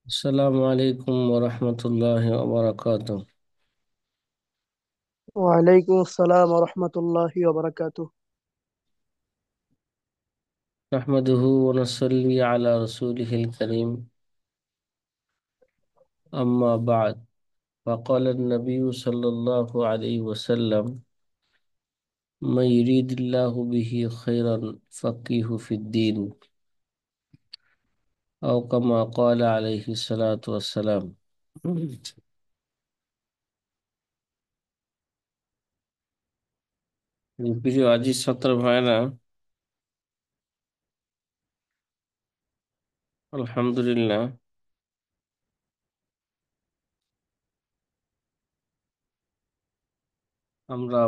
আসসালামু আলাইকুম ওরহমতুল্লাহ ওবরাকাতুহ। ওয়ালাইকুম আসসালাম রহমতুল্লাহি ওবারাকাতুহ। নাহমাদুহু ওয়া নুসাল্লি আলা রাসূলিহিল কারীম, আম্মা বা'দ। ফাকালা an-নাবিয়্যু সাল্লাল্লাহু আলাইহি ওয়াসাল্লাম, মান ইউরিদিল্লাহু বিহি খায়রান ফাক্কিহু ফিদ-দীন, আও কামা ক্বালা আলাইহি সালাতু ওয়াসসালাম। প্রিয় আজিজ ছাত্র ভাইরা, আলহামদুলিল্লাহ, আমরা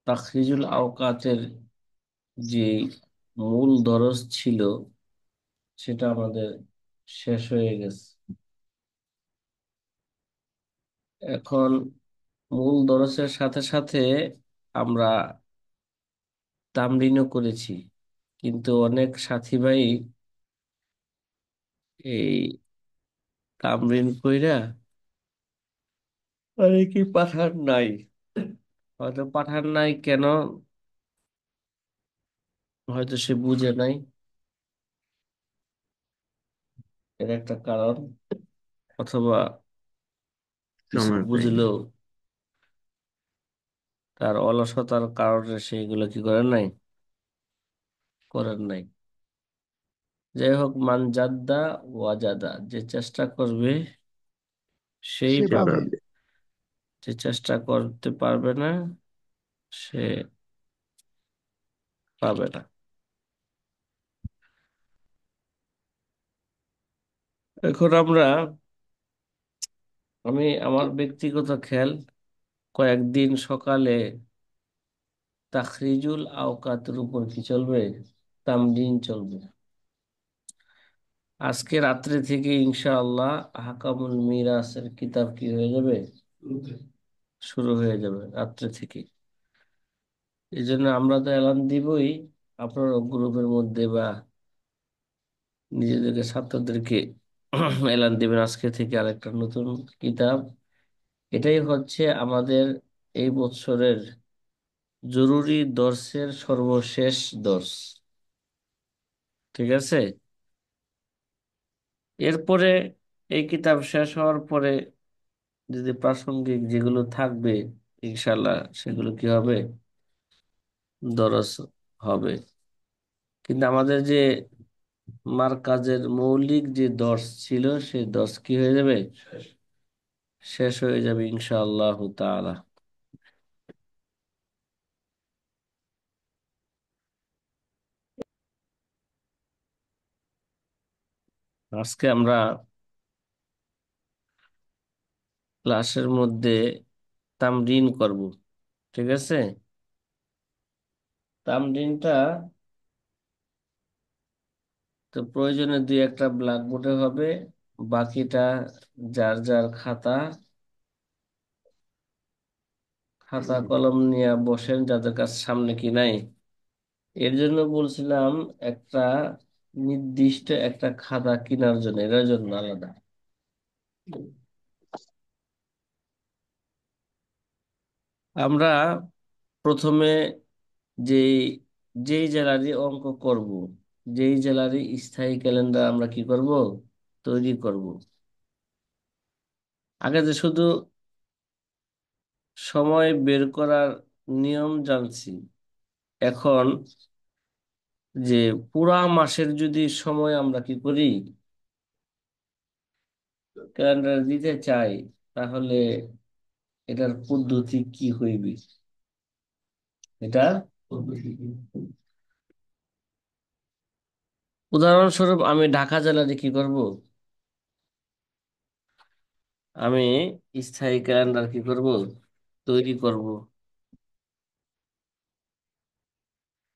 তাখরিজুল আওকাতের যে মূল দরজ ছিল সেটা আমাদের শেষ হয়ে গেছে। এখন মূল দরজের সাথে সাথে আমরা তামরিনও করেছি, কিন্তু অনেক সাথী ভাই এই তামরিন কইরা অনেকেই পাঠান নাই। হয়তো পাঠান নাই কেন, হয়তো সে বুঝে নাই, এর একটা কারণ, অথবা কিছু সময় পাইনি। বুঝলেও তার অলসতার কারণে সেগুলো কি করেন নাই, করেন নাই। যাই হোক, মান জাদ্দা ওয়াজাদা, যে চেষ্টা করবে সেই সে পাবে, পাবে। যে চেষ্টা করতে পারবে না সে পাবে না। এখন আমি আমার ব্যক্তিগত খেয়াল, কয়েকদিন সকালে তাখরিজুল আওকাতের উপর কি চলবে, তামরিন চলবে। আজকে রাত্রে থেকে ইনশাআল্লাহ আহকামুল মিরাসের কিতাব কি হয়ে যাবে, শুরু হয়ে যাবে রাত্রে থেকে। এই জন্য আমরা তো এলান দিবই, আপনার গ্রুপের মধ্যে বা নিজেদেরকে ছাত্রদেরকে এলান দিবেন আজকে থেকে আরেকটা নতুন কিতাব। এটাই হচ্ছে আমাদের এই বছরের জরুরি দর্সের সর্বশেষ দর্স। ঠিক আছে, এরপরে এই কিতাব শেষ হওয়ার পরে যদি প্রাসঙ্গিক যেগুলো থাকবে ইনশাল্লাহ সেগুলো কি হবে, দরস হবে। কিন্তু আমাদের যে মারকাজের মৌলিক যে দর্স ছিল সেই দর্স কি হয়ে যাবে, শেষ হয়ে যাবে ইনশাআল্লাহ তাআলা। আজকে আমরা ক্লাসের মধ্যে তামরিন করব। ঠিক আছে, তামরিনটা তো প্রয়োজনে দুই একটা ব্ল্যাকবোর্ডে হবে, বাকিটা যার যার খাতা কলম নিয়ে বসেন, যাদের কাছে সামনে কি নাই। এর জন্য বলছিলাম একটা নির্দিষ্ট একটা খাতা কেনার জন্য, এর জন্য আলাদা। আমরা প্রথমে যেই যেই জেলারই অঙ্ক করব, যেই জেলারই স্থায়ী ক্যালেন্ডার আমরা কি করব, তৈরি করব। আগে যে শুধু সময় বের করার নিয়ম জানছি, এখন যে পুরা মাসের যদি সময় আমরা কি করি, ক্যালেন্ডার দিতে চাই, তাহলে এটার পদ্ধতি কি হইবে, এটার পদ্ধতি কি? উদাহরণস্বরূপ আমি ঢাকা জেলাতে কি করব, আমি স্থায়ী ক্যালেন্ডার কি করব, তৈরি করব।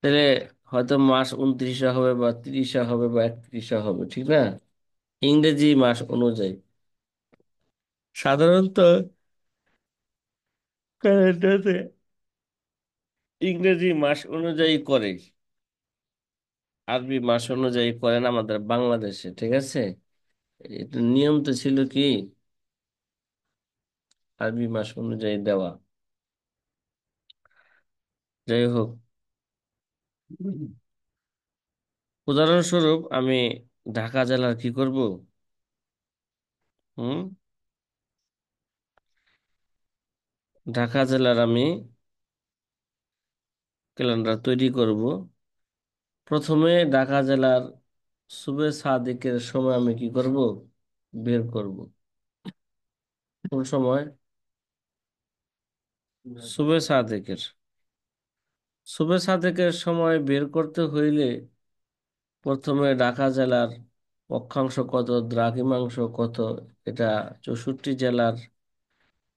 তাহলে হয়তো মাস 29 হবে বা 30 হবে বা 31 হবে, ঠিক না, ইংরেজি মাস অনুযায়ী। সাধারণত ক্যালেন্ডারে ইংরেজি মাস অনুযায়ী করে, আরবি মাস অনুযায়ী করে না আমাদের বাংলাদেশে। ঠিক আছে, এটা নিয়ম তো ছিল কি আরবি মাস অনুযায়ী দেওয়া। যাই হোক, উদাহরণস্বরূপ আমি ঢাকা জেলার কি করব? হুম, ঢাকা জেলার আমি ক্যালেন্ডার তৈরি করব। প্রথমে ঢাকা জেলার সুবে সাদেকের সময় আমি কি করব? বের করব। কোন সময়? সুবে সাদেকের। সুবে সাদেকের সময় বের করতে হইলে প্রথমে ঢাকা জেলার অক্ষাংশ কত, দ্রাঘিমাংশ কত, এটা 64 জেলার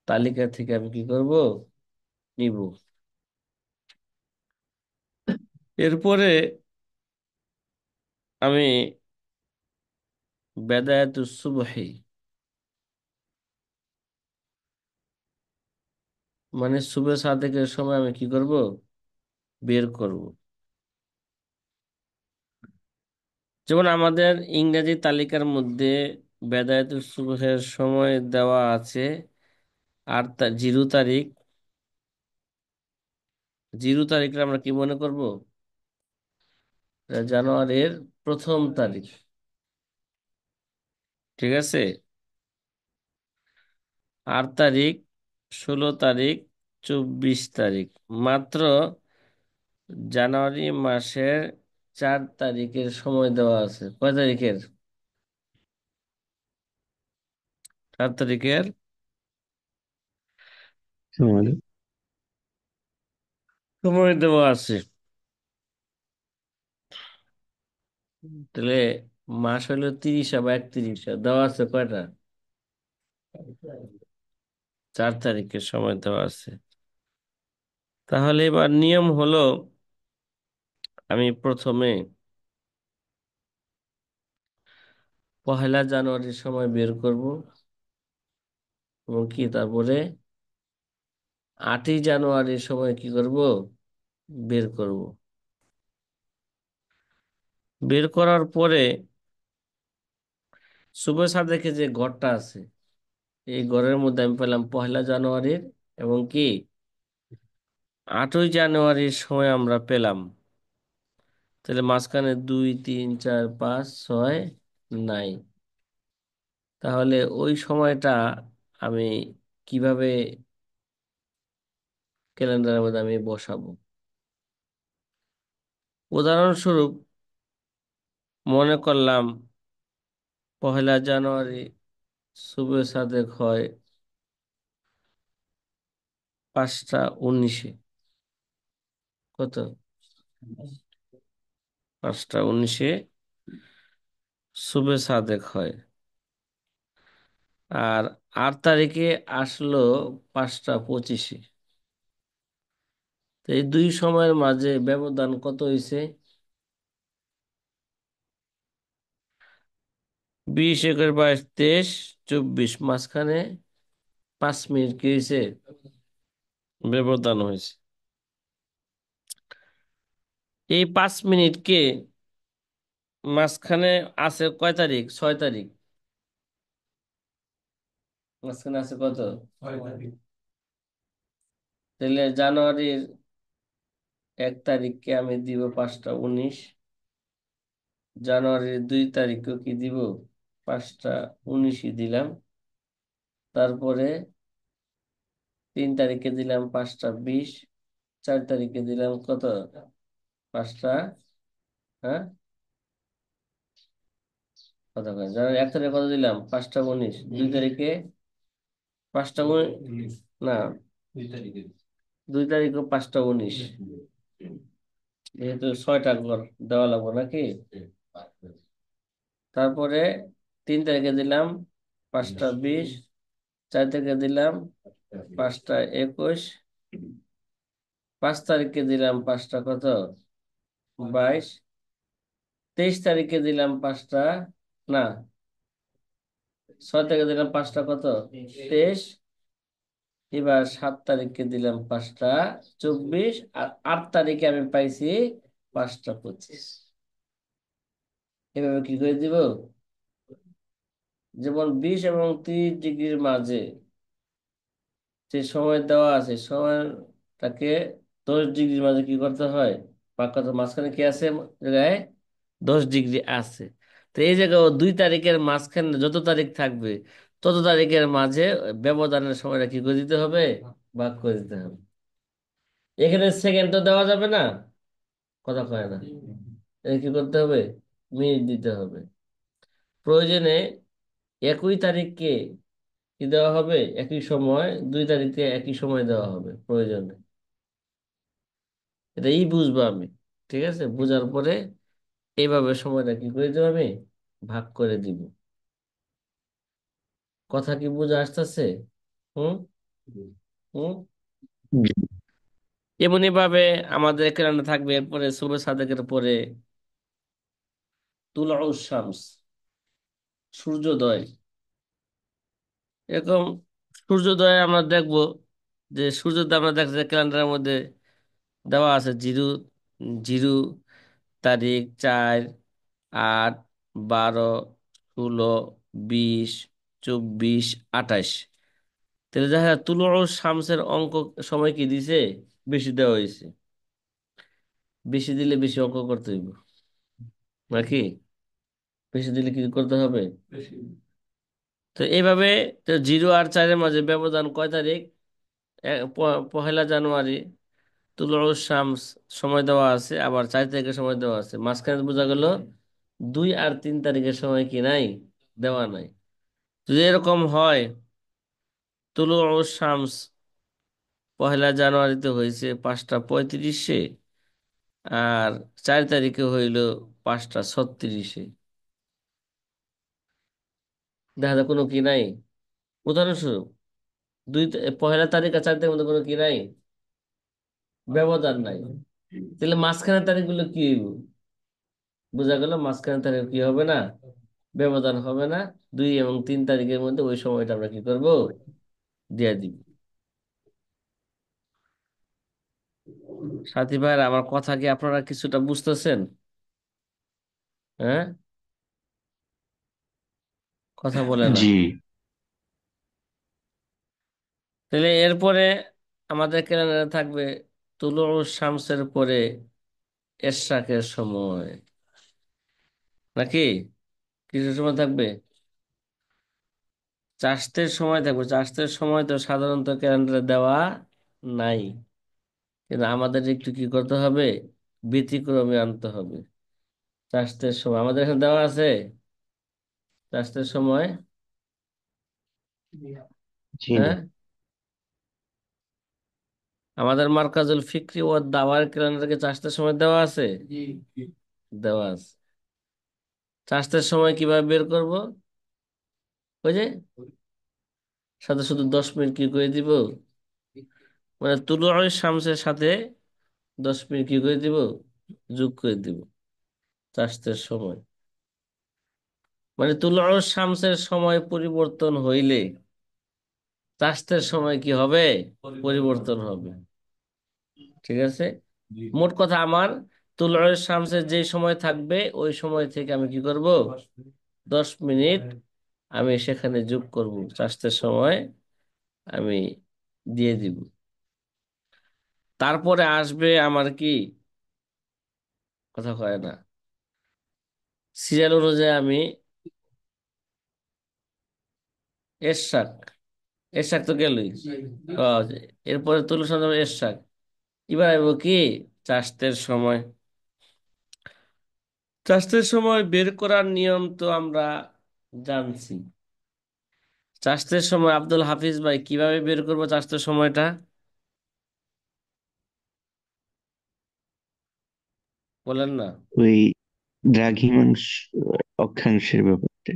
তালিকা থেকে আমি কি করব? নিব। এরপরে আমি বেদায়াতুস সুবহি, মানে সুবে সাদেকের সময় আমি কি করব? বের করব। যেমন আমাদের ইংরেজি তালিকার মধ্যে বেদায়াতুস সুবহের সময় দেওয়া আছে, আর তা 0 তারিখ। 0 তারিখটা আমরা কি মনে করব? জানুয়ারির 1ম তারিখ। ঠিক আছে। 8 তারিখ, 16 তারিখ, 24 তারিখ। মাত্র জানুয়ারি মাসের 4 তারিখের সময় দেওয়া আছে। কয় তারিখের? 4 তারিখের সময় দেওয়া আছে। তাহলে মাস হলো 30 বা 31, দেওয়া আছে কয়টা? 4 তারিখের সময় দেওয়া আছে। তাহলে এবার নিয়ম হলো আমি প্রথমে 1 জানুয়ারির সময় বের করব, এবং কি তারপরে 8 জানুয়ারির সময় কি করব? বের করব। বের করার পরে শুভ সাদেকে যে ঘরটা আছে, এই ঘরের মধ্যে আমি পেলাম 1 জানুয়ারির, এবং কি 8ই জানুয়ারির সময় আমরা পেলাম। তাহলে মাঝখানে 2 3 4 5 6 নাই। তাহলে ওই সময়টা আমি কিভাবে ক্যালেন্ডারের মধ্যে আমি বসাবো? উদাহরণস্বরূপ মনে করলাম 1 জানুয়ারি শুভ সাদেক হয় 5টা 19-এ। কত? 5টা 19-এ শুভ সাদেক হয়। আর 8 তারিখে আসলো 5টা 25-এ। তো এই দুই সময়ের মাঝে ব্যবধান কত হয়েছে? 20 21 22 23 24, মাঝখানে 5 মিনিট কি হয়েছে? ব্যবধান হয়েছে। এই 5 মিনিটকে মাঝখানে আছে কয় তারিখ? 6 তারিখ। মাঝখানে আছে কত? তাহলে জানুয়ারির 1 তারিখকে আমি দিব 5টা 19। জানুয়ারির 2 তারিখও কি দিব? 5টা 19-ই দিলাম। তারপরে 3 তারিখে দিলাম 5টা 20। 4 তারিখে দিলাম কত? 5টা, হ্যাঁ, কত করে? জানুয়ারি 1 তারিখে কত দিলাম? 5টা 19। 2 তারিখে 5টা 19, না, 2 তারিখও 5টা 19। যেহেতু 6টা ঘর দেওয়া লাগবে নাকি? তারপরে 3 তারিখে দিলাম 5টা 20। 4 তারিখে দিলাম 5টা 21। 5 তারিখে দিলাম 5টা কত? 22। 23 তারিখে দিলাম 5টা, না, 6 তারিখে দিলাম 5টা কত? 23। এবার 7 তারিখে দিলাম 5টা 24। আর 8 তারিখে আমি পাইছি 5টা 25। এভাবে কি করে দিব? যেমন 20 এবং 30 ডিগ্রির মাঝে যে সময় দেওয়া আছে, সময়টাকে 10 ডিগ্রির মাঝে কি করতে হয়, ভাগ করতে হয়। মাঝখানে কি আছে জায়গায় 10 ডিগ্রি আছে। তো এই জায়গায় ও 2 তারিখের মাঝখানে যত তারিখ থাকবে তত তারিখের মাঝে ব্যবধানের সময়টা কি করে দিতে হবে, ভাগ করে দিতে হবে। এখানে সেকেন্ড তো দেওয়া যাবে না, কথা কয় না, এর কি করতে হবে, মিনিট দিতে হবে। প্রয়োজনে একই তারিখকে কি দেওয়া হবে, একই সময়, 2 তারিখকে একই সময় দেওয়া হবে প্রয়োজনে। এটাই বুঝবো আমি। ঠিক আছে, বুঝার পরে এইভাবে সময়টা কি করে দেবো আমি, ভাগ করে দিব। কথা কি বুঝে আসতেছে? হুম হুম। জি। এমনি ভাবে আমাদের ক্যালেন্ডার থাকবে, এরপরে সুবহ সাদেকের পরে তুলুউ শামস, সূর্যোদয়। এরকম সূর্যোদয় আমরা দেখবো, যে সূর্যোদয় আমরা দেখছি ক্যালেন্ডারের মধ্যে দেওয়া আছে জিরো, জিরো তারিখ 4, 8, 12, 16, 20, 24, 28। তাহলে দেখা যায় তুলুউ শামসের অঙ্ক সময় কি দিছে, বেশি দেওয়া হয়েছে। বেশি দিলে বেশি অঙ্ক করতে হইব নাকি, বেশি দিলে কি করতে হবে। তো এইভাবে, তো 0 আর 4-এর মাঝে ব্যবধান কয় তারিখ, পহেলা জানুয়ারি তুলুউ শামস সময় দেওয়া আছে, আবার 4 তারিখের সময় দেওয়া আছে। মাঝখানে বোঝা গেল 2 আর 3 তারিখের সময় কি নাই, দেওয়া নাই। যদি এরকম হয়, তুলুউ শামস পহেলা জানুয়ারিতে হয়েছে 5টা 35-এ, আর 4 তারিখে হইল 5টা 36-এ, দেখা যায় কোনো কি নাই। উদাহরণস্বরূপ পহেলা তারিখ আর 4 তারিখের মধ্যে কোনো কি নাই, ব্যবধান নাই। তাহলে মাঝখানের তারিখগুলো কি হইব, বোঝা গেল মাঝখানের তারিখ কি হবে না, ব্যবধান হবে না। 2 এবং 3 তারিখের মধ্যে ওই সময়টা আমরা কি করব, দিয়ে দিব। সাথী ভাইরা, আমার কথা কি আপনারা কিছুটা বুঝতেছেন? হ্যাঁ, কথা বলে না। জি। তাহলে এরপরে আমাদের ক্যালেন্ডারে থাকবে তুলুউ শামসের পরে এশরাকের সময়, নাকি কিছু সময় থাকবে, চাষতের সময় থাকবে। চাষতের সময় তো সাধারণত ক্যালেন্ডারে দেওয়া নাই, কিন্তু আমাদের একটু কি করতে হবে, ব্যতিক্রমে আনতে হবে। চাষতের সময় আমাদের এখানে দেওয়া আছে, চাষতের সময়। জি না। হ্যাঁ, আমাদের মার্কাজুল ফিকরি ও দাওয়ার ক্যালেন্ডারকে চাষতের সময় দেওয়া আছে, দেওয়া আছে। চাষতের সময় কিভাবে বের করব, ওই যে সাথে শুধু 10 মিনিট কি করে দিব, মানে তুলুউ শামসের সাথে 10 মিনিট কি করে দিব, যোগ করে দিব চাষতের সময়। মানে তুলুউ শামসের সময় পরিবর্তন হইলে চাষতের সময় কি হবে, পরিবর্তন হবে। ঠিক আছে, মোট কথা আমার তুলুউ শামসের যে সময় থাকবে ওই সময় থেকে আমি কি করব, 10 মিনিট আমি সেখানে যোগ করব, চাষতের সময় আমি দিয়ে দিব। তারপরে আসবে আমার কি, কথা কয় না, সিরিয়াল অনুযায়ী আমি এরশাক, এরশাক তো গেলই। আহ, এরপরে তুলুউ শামস এরশাক, এবার আইব কি, চাষতের সময়। চাষতের সময় বের করার নিয়ম তো আমরা জানছি। চাষতের সময় আব্দুল হাফিজ ভাই কিভাবে বের করবো চাষতের সময়টা, বলেন না। ওই দ্রাঘিমাংশ অক্ষাংশের ব্যাপারটা।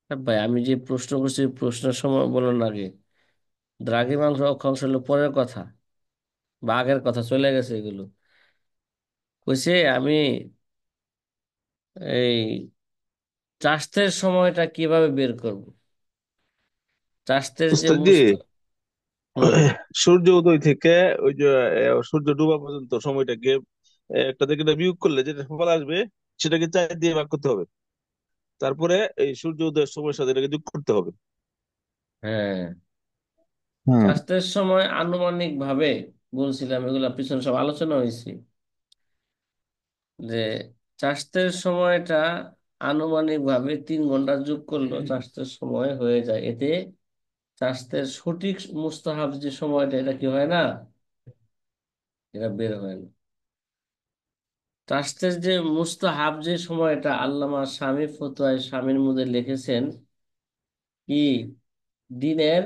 হ্যাঁ ভাই, আমি যে প্রশ্ন করছি প্রশ্নের সময় বলুন আগে। দ্রাঘিমাংশ অক্ষাংশ হলো পরের কথা, বা আগের কথা, চলে গেছে এগুলো। কইছে আমি এই চাষতের সময়টা কিভাবে বের করব, চাষতের যে বুঝতে জি। মুস্ত। হুম। সূর্য উদয় থেকে ওই যে সূর্য ডোবা পর্যন্ত সময়টাকে একটা থেকে একটা বিয়োগ করলে যেটা ফল আসবে সেটাকে 4 দিয়ে ভাগ করতে হবে। তারপরে এই সূর্য উদয়ের সময়ের সাথে এটাকে যোগ করতে হবে। হ্যাঁ, হুম। চাষের সময় আনুমানিক ভাবে বলছিলাম, এগুলা পিছনে সব আলোচনা হয়েছে যে চাষের সময়টা আনুমানিক ভাবে 3 ঘন্টা যোগ করলো চাষের সময় হয়ে যায়। এতে চাষের সঠিক মুস্তাহাব যে সময়টা, এটা কি হয় না, এটা বের হয় না। চাষের যে মুস্তাহাব যে সময়টা, আল্লামা শামী ফতোয়ায় শামীর মধ্যে লিখেছেন কি, দিনের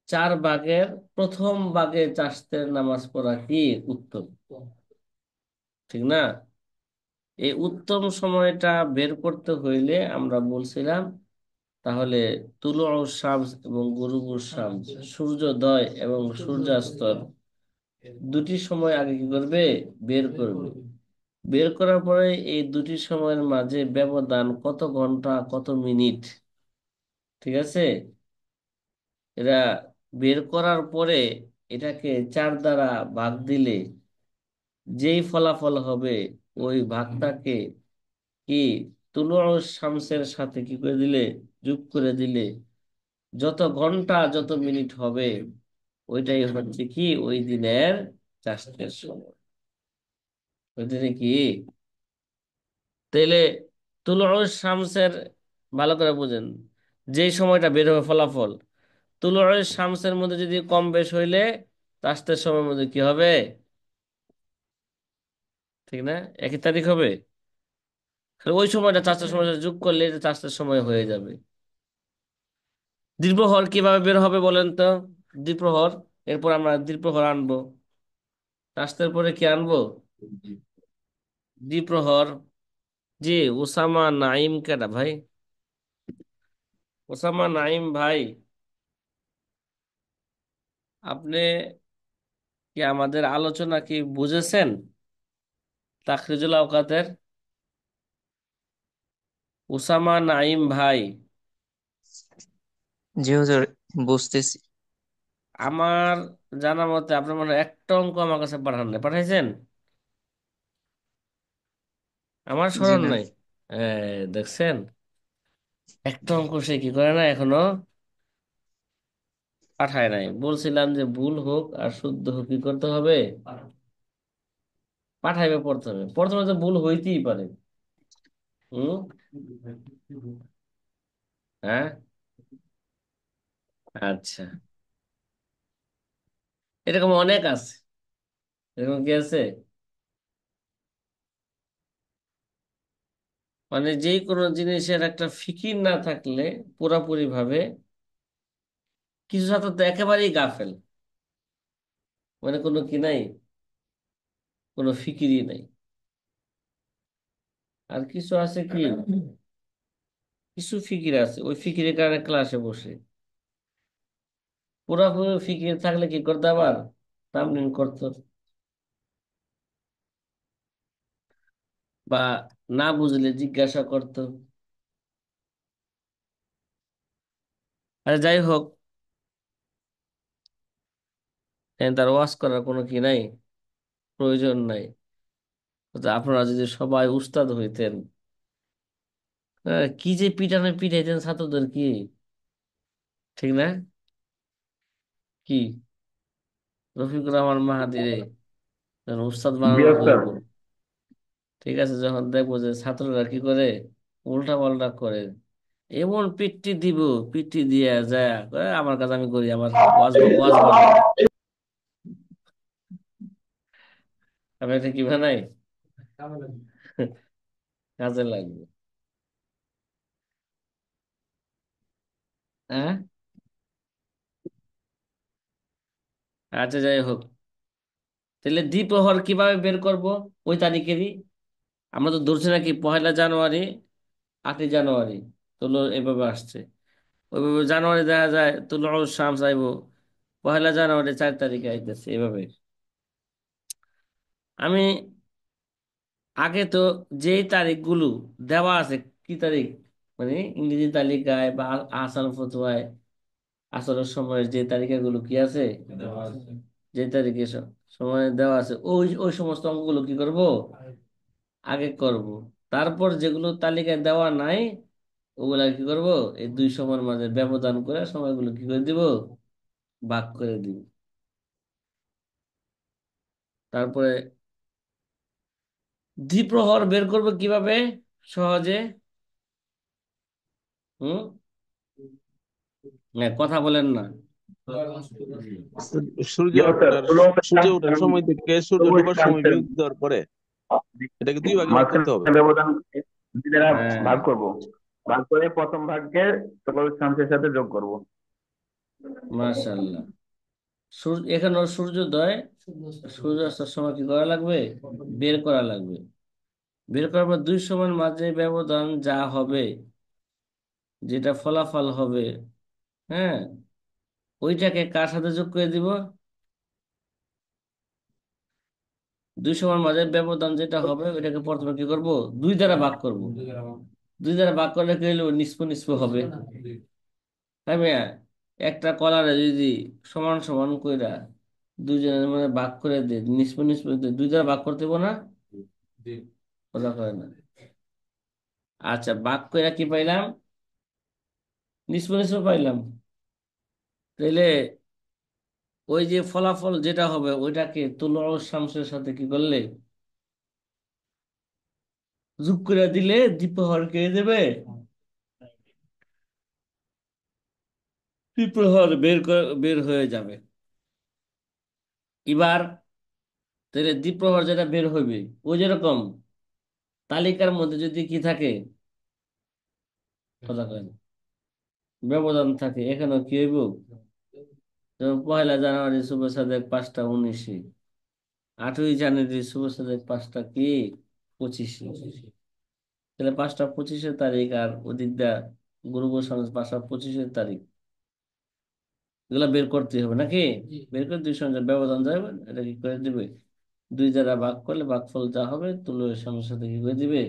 4 ভাগের প্রথম ভাগে চাষের নামাজ পড়া কি উত্তম, ঠিক না? এই উত্তম সময়টা বের করতে হইলে আমরা বলছিলাম, তাহলে তুলুউ শামস এবং গুরুবুর শামস, সূর্যোদয় এবং সূর্যাস্ত দুটি সময় আগে কি করবে, বের করবে। বের করার পরে এই দুটি সময়ের মাঝে ব্যবধান কত ঘন্টা কত মিনিট, ঠিক আছে, এরা বের করার পরে এটাকে 4 দ্বারা ভাগ দিলে যেই ফলাফল হবে, ওই ভাগটাকে কি তুলুউ শামসের সাথে কি করে দিলে, যোগ করে দিলে যত ঘন্টা যত মিনিট হবে, ওইটাই হচ্ছে কি ওই দিনের চাষের সময়। ওই দিনে কি, তাইলে তুলুউ শামসের, ভালো করে বুঝেন, যেই সময়টা বের হবে ফলাফল, তুলুউ শামসের মধ্যে যদি কম বেশ হইলে চাষের সময়ের মধ্যে কি হবে, ঠিক না, একই তারিখ হবে। তাহলে ওই সময়টা চাষের সময় যোগ করলে এটা চাষের সময় হয়ে যাবে। দ্বিপ্রহর কিভাবে বের হবে বলেন তো? দ্বিপ্রহর, এরপর আমরা দ্বিপ্রহর আনবো, রাস্তার পরে কি আনবো, দ্বিপ্রহর। জি, ওসামা নাইম কেডা ভাই? ওসামা নাইম ভাই, আপনি কি আমাদের আলোচনা কি বুঝেছেন তাখরিজুল আওকাতের? ওসামা নাইম ভাই, জি হুজুর, বুঝতেছি। আমার জানা মতে আপনার মনে হয় একটা অঙ্ক আমার কাছে পাঠান নাই, পাঠাইছেন? আমার জি স্মরণ না। নাই। দেখছেন, একটা অঙ্ক সে কি করে না এখনো পাঠায় নাই। বলছিলাম যে ভুল হোক আর শুদ্ধ হোক কি করতে হবে, পাঠাইবে প্রথমে, প্রথমে তো ভুল হইতেই পারে। হুম, হ্যাঁ, আচ্ছা, এরকম অনেক আছে। এরকম কি আছে, মানে যে কোনো জিনিসের একটা ফিকির না থাকলে পুরাপুরি ভাবে, কিছু ছাত্র তো একেবারেই গাফেল, মানে কোনো কি নাই, কোনো ফিকিরই নাই। আর কিছু আছে কি, কিছু ফিকির আছে, ওই ফিকিরের কারণে ক্লাসে বসে। পুরাপুরি ফিকির থাকলে কি করতে, আবার তামরিন করতো, বা না বুঝলে জিজ্ঞাসা করতো। আর যাই হোক, তার ওয়াজ করার কোনো কি নাই, প্রয়োজন নাই। তো আপনারা যদি সবাই উস্তাদ হইতেন, কি যে পিটানো পিটাইতেন ছাত্রদের কি, ঠিক না? কি, রফিকুর রহমান মাহাদিরে যখন উস্তাদ জি বানানো আচ্ছা। হইব, ঠিক আছে, যখন দেখবো যে ছাত্ররা কি করে, উল্টা পাল্টা করে, এমন পিটটি দিব, পিটটি দিয়ে যায় আমার কাছে আমি করি, আমার ওয়াজ ওয়াজ বানাই, আমি এটা কি বানাই, কাজে লাগবে। হ্যাঁ, আচ্ছা, যাই হোক, তাহলে দ্বিপ্রহর কিভাবে বের করব, ওই তারিখেরই আমরা তো ধরছি নাকি 1লা জানুয়ারি, 8ই জানুয়ারি তুলো এভাবে আসছে, ওইভাবে জানুয়ারি দেখা যায় তুলো শামস আইব 1লা জানুয়ারি 4 তারিখে আইতেছে এভাবে। আমি আগে তো যেই তারিখগুলো দেওয়া আছে, কি তারিখ, মানে ইংরেজি তালিকায় বা আহসান ফতোয়ায় আসরের সময়ের যে তালিকাগুলো কি আছে, যে তারিখে সময় দেওয়া আছে, ওই ওই সমস্ত অঙ্কগুলো কি করব, আগে করব। তারপর যেগুলো তালিকায় দেওয়া নাই, ওগুলা কি করব, এই দুই সময়ের মাঝে ব্যবধান করে সময়গুলো কি করে দিব, ভাগ করে দিব। তারপরে দ্বিপ্রহর বের করবো কিভাবে সহজে? হুম, না কথা বলেন না। সূর্য ইয়ে স্যার, ওঠার 16 সূর্য ওঠার সময় থেকে সূর্য সবুজ ডোবার সময় প্রান্তের বিয়োগ দেওয়ার পরে এটাকে দুই ভাগে ভাগ করতে হবে। মাঝখানে ব্যবধান দুই দ্বারা হ্যাঁ, ভাগ করব। ভাগ করে প্রথম ভাগকে সবুজ প্রান্তের সাথে যোগ করব। মাশাআল্লাহ। এখানে সূর্যোদয় সূর্যাস্তের সময় কি করা লাগবে, বের করা লাগবে। বের করার পর দুই সময়ের মাঝে ব্যবধান যা হবে, যেটা ফলাফল হবে, হ্যাঁ, ওইটাকে কার সাথে যোগ করে দিব? দুই সময়ের মাঝে ব্যবধান যেটা হবে ওইটাকে প্রথমে কি করব, দুই দ্বারা ভাগ করব। দুই দ্বারা ভাগ করলে কি হলো, নিষ্প নিষ্প হবে। তাই মিয়া, একটা কলারে যদি সমান সমান কইরা দুইজনের মধ্যে ভাগ করে দে, নিষ্প নিষ্প দুই দ্বারা ভাগ করতে হইবো না? কথা কয় না। আচ্ছা, ভাগ কইরা কি পাইলাম, নিষ্প নিষ্প পাইলাম। তাইলে ওই যে ফলাফল যেটা হবে ওইটাকে তুলা ও শামসের সাথে কি করলে, যোগ করে দিলে দ্বিপ্রহর কে দেবে, দ্বিপ্রহর বের হয়ে যাবে। এবার তাহলে দ্বিপ্রহর যেটা বের হইবে, ওই যেরকম তালিকার মধ্যে যদি কি থাকে, কথা কয় না, ব্যবধান থাকে, এখানেও কি হইব, যেমন 1লা জানুয়ারি শুভ সাদেক 5টা 19, 8ই জানুয়ারি শুভ সাদেক 5টা কি 25। তাহলে 5টা 25 তারিখ আর ওদিকটা গুরু গোস্বামী 5টা 25 তারিখ, এগুলা বের করতে হবে নাকি? বের করে দুই সঙ্গে ব্যবধান যাবে, এটা কি করে দিবে, দুই দ্বারা ভাগ করলে ভাগফল যা হবে তুলনার সঙ্গে সাথে কি করে দিবে,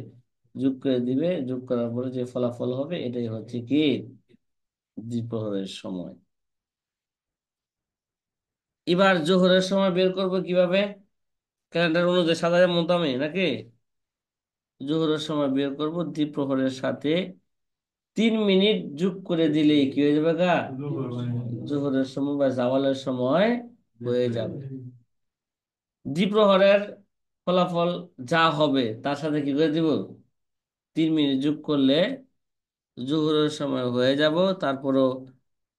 যোগ করে দিবে। যোগ করার পরে যে ফলাফল হবে এটাই হচ্ছে কি দ্বিপ্রহরের সময়। এবার জোহরের সময় বের করব কিভাবে, ক্যালেন্ডার অনুযায়ী সাজায় মোতামে নাকি? জোহরের সময় বের করব দ্বিপ্রহরের সাথে 3 মিনিট যোগ করে দিলেই কি হয়ে যাবে গা, জোহরের সময় বা জাওয়ালের সময় হয়ে যাবে। দ্বিপ্রহরের ফলাফল যা হবে তার সাথে কি করে দিব, 3 মিনিট যোগ করলে জোহরের সময় হয়ে যাব। তারপরও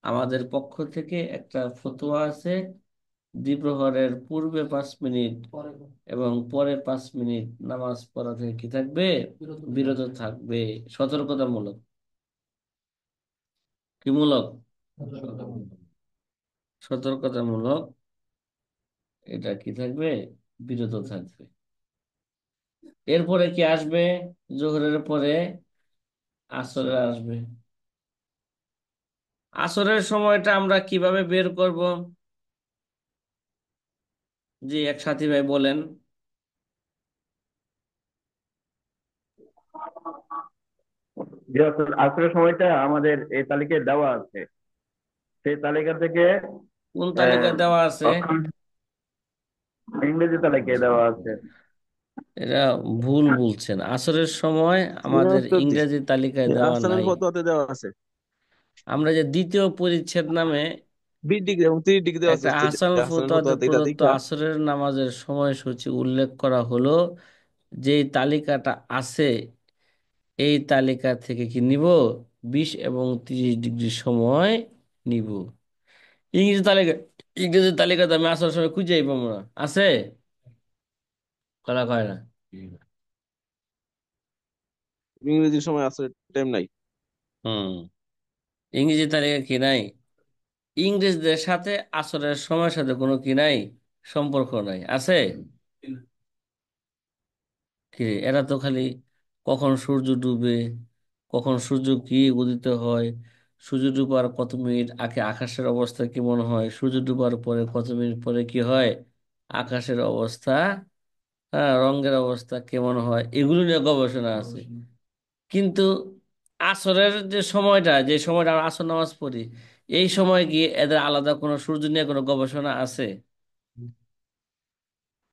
আমাদের পক্ষ থেকে একটা ফতোয়া আছে, দ্বিপ্রহরের পূর্বে 5 মিনিট এবং পরে 5 মিনিট নামাজ পড়া থেকে কি থাকবে, বিরত থাকবে। সতর্কতামূলক, কি মূলক, সতর্কতামূলক, এটা কি থাকবে, বিরত থাকবে। এরপরে কি আসবে, জোহরের পরে আসরে আসবে। আসরের সময়টা আমরা কিভাবে বের করব, জি এক সাথী ভাই বলেন। যে আসরের সময়টা আমাদের এই তালিকায় দেওয়া আছে, সেই তালিকা থেকে কোন আহ, তালিকায় দেওয়া আছে? অক্ষাংশ ইংরেজি তালিকায় দেওয়া আছে। এটা ভুল বলছেন, আসরের সময় না আমাদের উস্তাদ জি, ইংরেজি তালিকায় দেওয়া আহসানুল নাই। ফতোয়াতে দেওয়া আছে। আমরা যে দ্বিতীয় পরিচ্ছেদ নামে 20 ডিগ্রি এবং 30 ডিগ্রি দেওয়া আছে একটা উস্তাদ জি। আহসানুল আহসানুল ফতোয়াতে ফতোয়াতে এটা প্রদত্ত দেখা। আসরের নামাজের সময়সূচি উল্লেখ করা হলো, যেই তালিকাটা আছে এই তালিকা থেকে কি নিব, 20 এবং 30 ডিগ্রি সময় নিব। ইংরেজি তালিকা, ইংরেজি তালিকাতে আমি আসার সময় খুঁজেই পাবো না, আছে? করা কয় না। ইংরেজি সময় আছে, টাইম নাই। হুম, ইংরেজি তালিকা কি নাই? ইংরেজদের সাথে আসরের সময়ের সাথে কোনো কি নাই, সম্পর্ক নাই, আছে? কি রে, এরা তো খালি কখন সূর্য ডুবে, কখন সূর্য কি উদিত হয়, সূর্য ডুবার কত মিনিট আগে আকাশের অবস্থা কেমন হয়, সূর্য ডুবার পরে কত মিনিট পরে কি হয়, আকাশের অবস্থা, হ্যাঁ, রঙের অবস্থা কেমন হয়, এগুলো নিয়ে গবেষণা আছে। কিন্তু আসরের যে সময়টা, যে সময়টা আমরা আসর নামাজ পড়ি, এই সময় কি এদের আলাদা কোনো সূর্য নিয়ে কোনো গবেষণা আছে?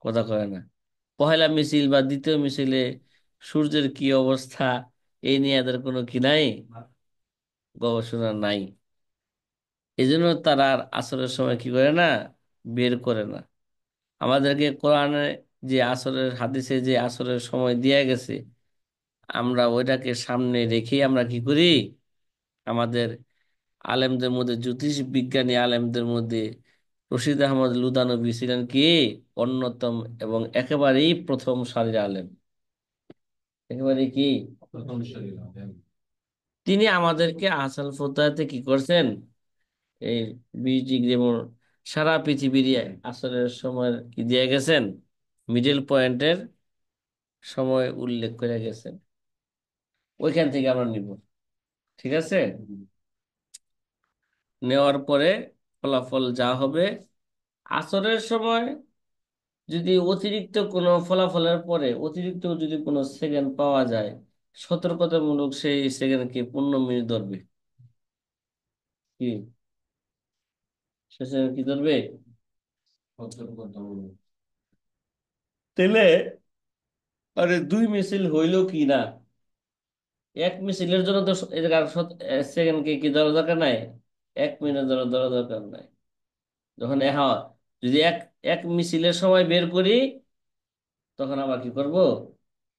কথা কয় না। পহেলা মিছিল বা দ্বিতীয় মিছিলে সূর্যের কি অবস্থা, এই নিয়ে এদের কোনো কি নাই, গবেষণা নাই। এই জন্য তারা আর আসরের সময় কি করে না, বের করে না। আমাদেরকে কোরআনে যে আসরের হাদিসে যে আসরের সময় দেয়া গেছে, আমরা ওইটাকে সামনে রেখেই আমরা কি করি, আমাদের আলেমদের মধ্যে, জ্যোতিষ বিজ্ঞানী আলেমদের মধ্যে রশিদ আহমদ লুদানবী ছিলেন কি অন্যতম এবং একেবারেই প্রথম সারির আলেম। একেবারে কি তিনি আমাদেরকে আহসান ফতোয়াতে কি করছেন, এই 20 ডিগ্রি যেমন সারা পৃথিবীর আসরের সময় কি দিয়ে গেছেন, মিডল পয়েন্টের সময় উল্লেখ করে গেছেন। ওইখান থেকে আমরা নিব, ঠিক আছে। নেওয়ার পরে ফলাফল যা হবে, আসরের সময় যদি অতিরিক্ত কোনো ফলাফলের পরে অতিরিক্ত যদি কোনো সেকেন্ড পাওয়া যায়, সতর্কতামূলক সেই সেকেন্ডকে 15 মিনিট ধরবে। কি সে second কি ধরবে, সতর্কতামূলক। তাহলে আরে 2 মিছিল হইলো কি না, এক মিছিলের জন্য তো সেকেন্ডকে কি ধরা দরকার নাই, 1 মিনিট ধরা ধরা দরকার নাই। যখন হ্যাঁ, যদি এক এক মিছিলের সময় বের করি, তখন আবার কি করব,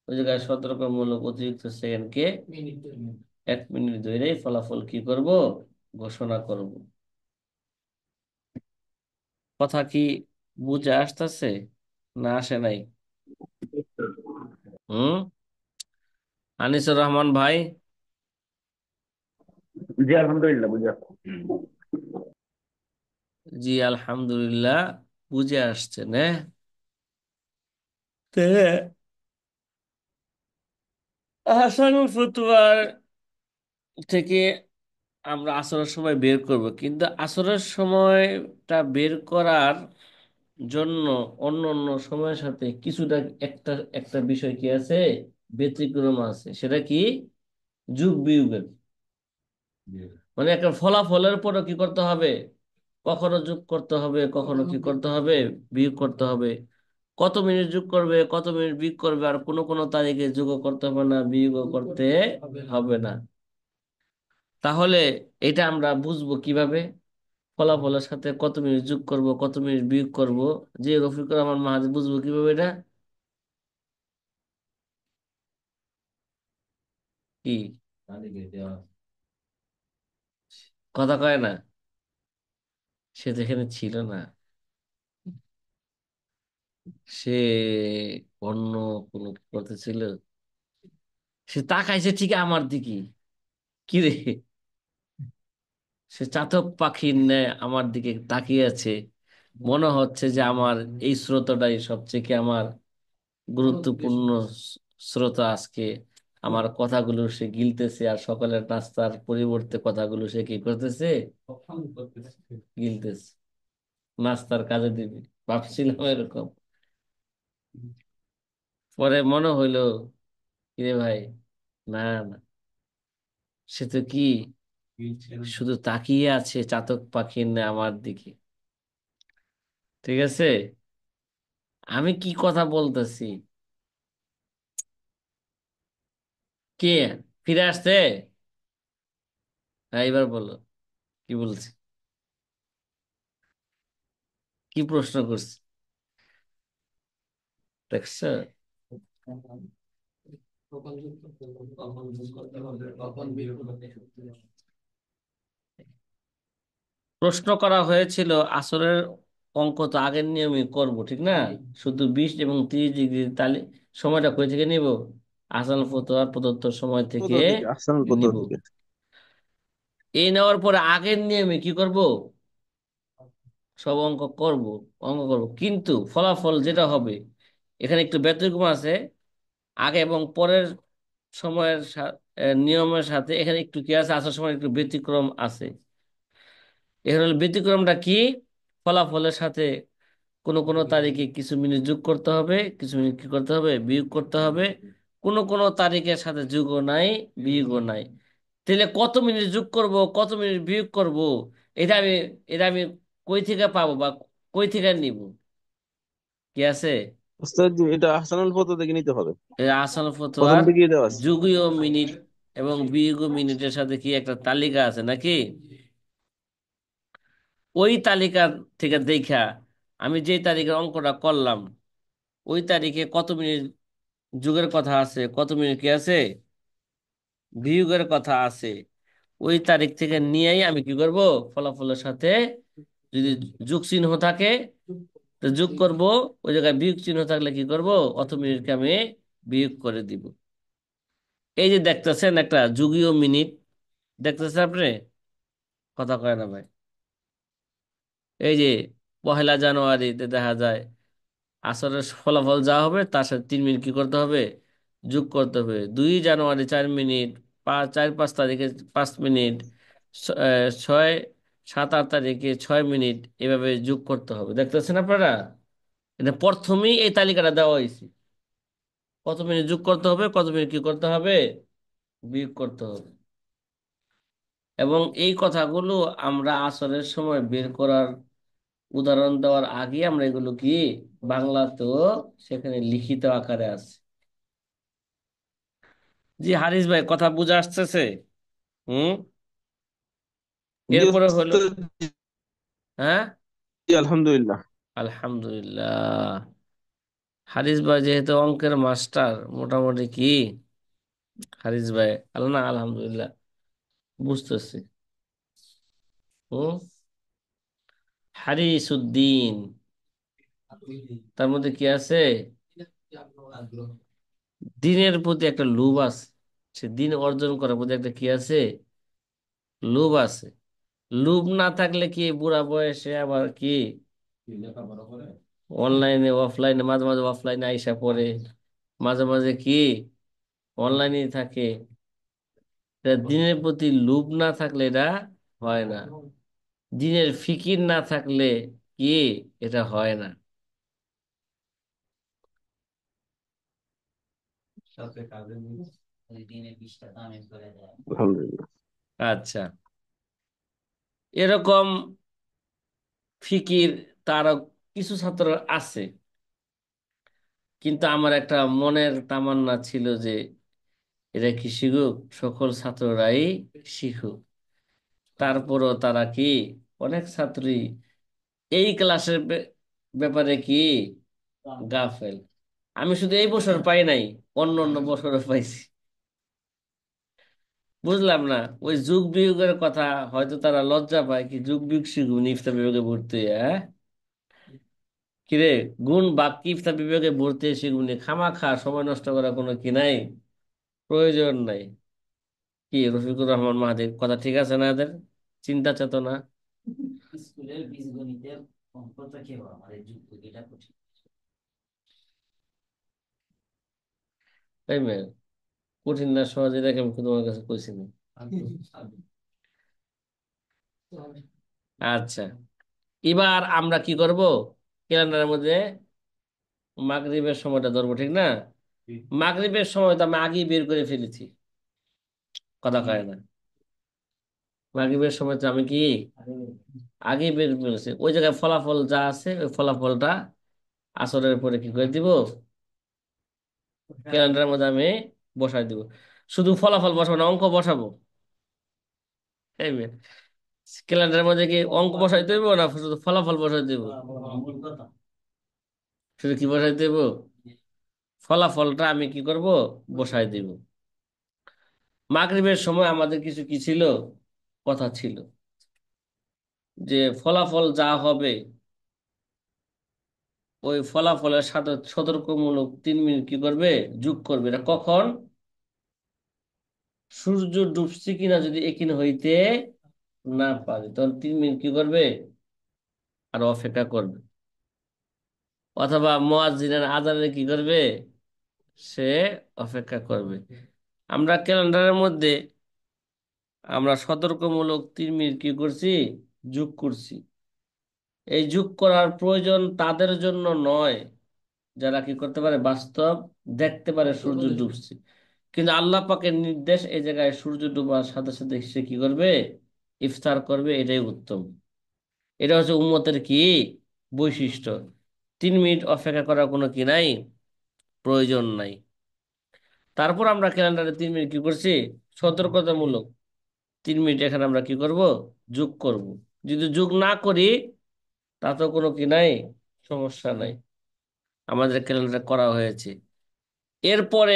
ওই জায়গায় সতর্কমূলক অতিরিক্ত সেকেন্ডকে 1 মিনিট ধরে ফলাফল কি করব, ঘোষণা করব। কথা কি বুঝে আসতেছে না আসে নাই? হুম, আনিসুর রহমান ভাই। জি আলহামদুলিল্লাহ বুঝা। জি আলহামদুলিল্লাহ, বুঝে আসছে না? তে আহসানুল ফতোয়ার থেকে আমরা আসরের সময় বের করব, কিন্তু আসরের সময়টা বের করার জন্য অন্য অন্য সময়ের সাথে কিছুটা একটা একটা বিষয় কি আছে, ব্যতিক্রম আছে। সেটা কি, যোগ বিয়োগের। মানে একটা ফলাফলের পরও কি করতে হবে, কখনো যোগ করতে হবে, কখনো কি করতে হবে, বিয়োগ করতে হবে। কত মিনিট যোগ করবে, কত মিনিট বিয়োগ করবে, আর কোনো কোনো তারিখে যোগও করতে হবে না, বিয়োগও করতে হবে না। তাহলে এটা আমরা বুঝবো কিভাবে, ফলাফলের সাথে কত মিনিট যোগ করব, কত মিনিট বিয়োগ করব, যে রফিকুর রহমান মাহাদি বুঝবো কিভাবে এটা? কি কথা কয় না, সে তো এখানে ছিল না, সে অন্য কোনো করতেছিল। সে তাকাইছে ঠিক আমার দিকে, কি রে, সে চাতক পাখির ন্যায় আমার দিকে তাকিয়ে আছে। মনে হচ্ছে যে আমার এই শ্রোতাটাই সবচেয়ে কি আমার গুরুত্বপূর্ণ শ্রোতা আজকে। আমার কথাগুলো সে গিলতেছে, আর সকালের নাস্তার পরিবর্তে কথাগুলো সে কি করতেছে, গিলতেছে, নাস্তার কাজে দিবি, ভাবছিলাম এরকম। পরে মনে হইলো, কিরে ভাই, না না, সে তো কি শুধু তাকিয়ে আছে চাতক পাখির ন্যায় আমার দিকে। ঠিক আছে, আমি কি কথা বলতেছি, কে ফিরে আসছে? হ্যাঁ, এবার বলো, কি বলছি, কি প্রশ্ন করছি, দেখছো? প্রশ্ন করা হয়েছিল আসরের অঙ্ক তো আগের নিয়মে করব, ঠিক না? শুধু 20 এবং 30 ডিগ্রি তালি সময়টা কই থেকে নিব, আসান ফতোয়ার প্রদত্ত সময় থেকে কোথা থেকে আহসানুল কোথা নিব। থেকে? এই নেওয়ার পরে আগের নিয়মে কি করব, সব অঙ্ক করব, কিন্তু ফলাফল যেটা হবে, এখানে একটু ব্যতিক্রম আছে। আগে এবং পরের সময়ের নিয়মের সাথে এখানে একটু কি আছে, আসার সময় একটু ব্যতিক্রম আছে। এখানে হলো ব্যতিক্রমটা কি, ফলাফলের সাথে কোনো কোনো তারিখে কিছু মিনিট যোগ করতে হবে, কিছু মিনিট কি করতে হবে, বিয়োগ করতে হবে। কোনো কোনো তারিখের সাথে যোগও নাই, বিয়োগও নাই। তাহলে কত মিনিট যোগ করব, কত মিনিট বিয়োগ করব, এটা আমি এটা আমি কই থেকে পাবো বা কই থেকে নিব, কি আছে? ওস্তাদ জি, এটা আহসানুল কোথা থেকে নিতে হবে? এই আসান প্রথম ফতোয়ার দিকেই দেওয়া আছে। যুগীয় মিনিট এবং বিয়োগ মিনিটের সাথে কি একটা তালিকা আছে নাকি? ওই তালিকা থেকে দেখা আমি যে তারিখের অঙ্কটা করলাম, ওই তারিখে কত মিনিট যুগের কথা আছে, কত মিনিট কি আছে বিয়োগের কথা আছে, ওই তারিখ থেকে নিয়েই আমি কি করব, ফলাফলের সাথে যদি যোগ চিহ্ন থাকে তো যোগ করব, ওই জায়গায় বিয়োগ চিহ্ন থাকলে কি করব, অত মিনিটকে আমি বিয়োগ করে দিব। এই যে দেখতেছেন একটা যুগীয় মিনিট, দেখতেছেন আপনি? কথা কয় না ভাই। এই যে 1 জানুয়ারিতে দেখা যায় আসরের ফলাফল যা হবে তার সাথে 3 মিনিট কি করতে হবে, যোগ করতে হবে। 2 জানুয়ারি 4 মিনিট, 4-5 তারিখে 5 মিনিট, 6-7-8 তারিখে 6 মিনিট, এভাবে যোগ করতে হবে। দেখতেছেন আপনারা? এটা প্রথমেই এই তালিকাটা দেওয়া হয়েছে, কত মিনিট যোগ করতে হবে, কত মিনিট কি করতে হবে, বিয়োগ করতে হবে। এবং এই কথাগুলো আমরা আসরের সময় বের করার উদাহরণ দেওয়ার আগে আমরা এগুলো কি বাংলাতেও সেখানে লিখিত আকারে আছে। জি হারিস ভাই, কথা বুঝে আসতেছে? হুম। জি এরপরে হলো, ওস্তাদ, হ্যাঁ, জি আলহামদুলিল্লাহ। আলহামদুলিল্লাহ। হারিস ভাই যেহেতু অঙ্কের মাস্টার, মোটামুটি কি হারিস ভাই, আল্লাহ না আলহামদুলিল্লাহ বুঝতেছি। হুম। হারিস উদ্দিন, তার মধ্যে কি আছে, দিনের প্রতি একটা লোভ আছে, সে দিন অর্জন করার প্রতি একটা কি আছে, লোভ আছে। লোভ না থাকলে কি এই বুড়া বয়সে আবার কি অনলাইনে অফলাইনে, মাঝে মাঝে অফলাইনে আইসা পড়ে, মাঝে মাঝে কি অনলাইনে থাকে। এটা দিনের প্রতি লোভ না থাকলে এটা হয় না, দিনের ফিকির না থাকলে কি এটা হয় না। আলহামদুলিল্লাহ। আচ্ছা, এরকম ফিকির তারও কিছু ছাত্র আছে, কিন্তু আমার একটা মনের তামান্না ছিল যে এরা কি শিখুক, সকল ছাত্ররাই শিখুক। তারপরও তারা কি, অনেক ছাত্রই এই ক্লাসের ব্যাপারে কি গাফেল। আমি শুধু এই বছর পাই নাই, অন্য অন্য বছরও পাইছি। বুঝলাম না ওই যুগ বিয়োগের কথা, হয়তো তারা লজ্জা পায় কি যুগ বিয়োগ শিখুন ইফতা বিভাগে ভর্তি হয়ে, হ্যাঁ কিরে, গুণ বাক্য ইফতা বিভাগে ভর্তি হয়ে শিখুন, খামাখা সময় নষ্ট করার কোনো কি নাই, প্রয়োজন নাই। কি রফিকুর রহমান মাহাদির কথা ঠিক আছে না? এদের চিন্তা চেতনা, তাই মেয়ে, কঠিন না সহজে দেখে আমি তোমার কাছে কইছি না। আচ্ছা, এবার আমরা কি করব, ক্যালেন্ডারের মধ্যে মাগরিবের সময়টা ধরবো, ঠিক না? মাগরিবের সময় তো আমি আগেই বের করে ফেলেছি, কথা কয় না। মাগরিবের সময় তো আমি কি আগেই বের করে ফেলেছি, ওই জায়গায় ফলাফল যা আছে ওই ফলাফলটা আসরের পরে কি করে দিব, ক্যালেন্ডারের মধ্যে আমি বসাই দিব। শুধু ফলাফল বসাবো না, অঙ্ক বসাবো। এই মেয়ে, ক্যালেন্ডারের মধ্যে কি অঙ্ক বসাই দেবো না শুধু ফলাফল বসাই দেবো? শুধু কি বসাই দেবো, ফলাফলটা আমি কি করব, বসাই দিব। মাগরিবের সময় আমাদের কিছু কি ছিল, কথা ছিল যে ফলাফল যা হবে ওই ফলাফলের সাথে সতর্কমূলক 3 মিনিট কি করবে, যোগ করবে। এটা কখন, সূর্য ডুবছে কিনা যদি একিন হইতে না পারে তখন 3 মিনিট কি করবে, আর অপেক্ষা করবে। অথবা মুয়াজ্জিনের আজানের কি করবে, সে অপেক্ষা করবে। আমরা ক্যালেন্ডারের মধ্যে আমরা সতর্কমূলক 3 মিনিট কি করছি, যোগ করছি। এই যোগ করার প্রয়োজন তাদের জন্য নয় যারা কি করতে পারে, বাস্তব দেখতে পারে সূর্য ডুবছে। কিন্তু আল্লাহ পাকের নির্দেশ, এই জায়গায় সূর্য ডুবার সাথে সাথে সে কি করবে, ইফতার করবে, এটাই উত্তম। এটা হচ্ছে উম্মতের কি বৈশিষ্ট্য। 3 মিনিট অপেক্ষা করার কোনো কি নাই, প্রয়োজন নাই। তারপর আমরা ক্যালেন্ডারে 3 মিনিট কি করছি, সতর্কতামূলক 3 মিনিট এখানে আমরা কি করব, যোগ করব। যদি যোগ না করি তাতেও কোনো কি নাই, সমস্যা নাই, আমাদের ক্যালেন্ডারে করা হয়েছে। এরপরে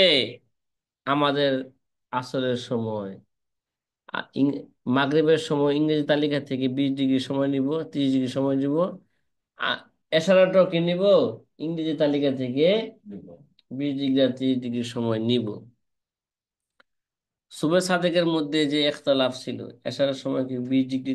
আমাদের আসরের সময়, মাগরিবের সময় ইংরেজি তালিকা থেকে 20 ডিগ্রি সময় নিব, 30 ডিগ্রি সময় নিব। এশারাটাও কি নিব, ইংরেজি তালিকা থেকে 20 ডিগ্রি আর 30 ডিগ্রি সময় নিব। সুবে সাদেকের মধ্যে যে ইখতিলাফ ছিল, এশারার সময় কি 20 ডিগ্রি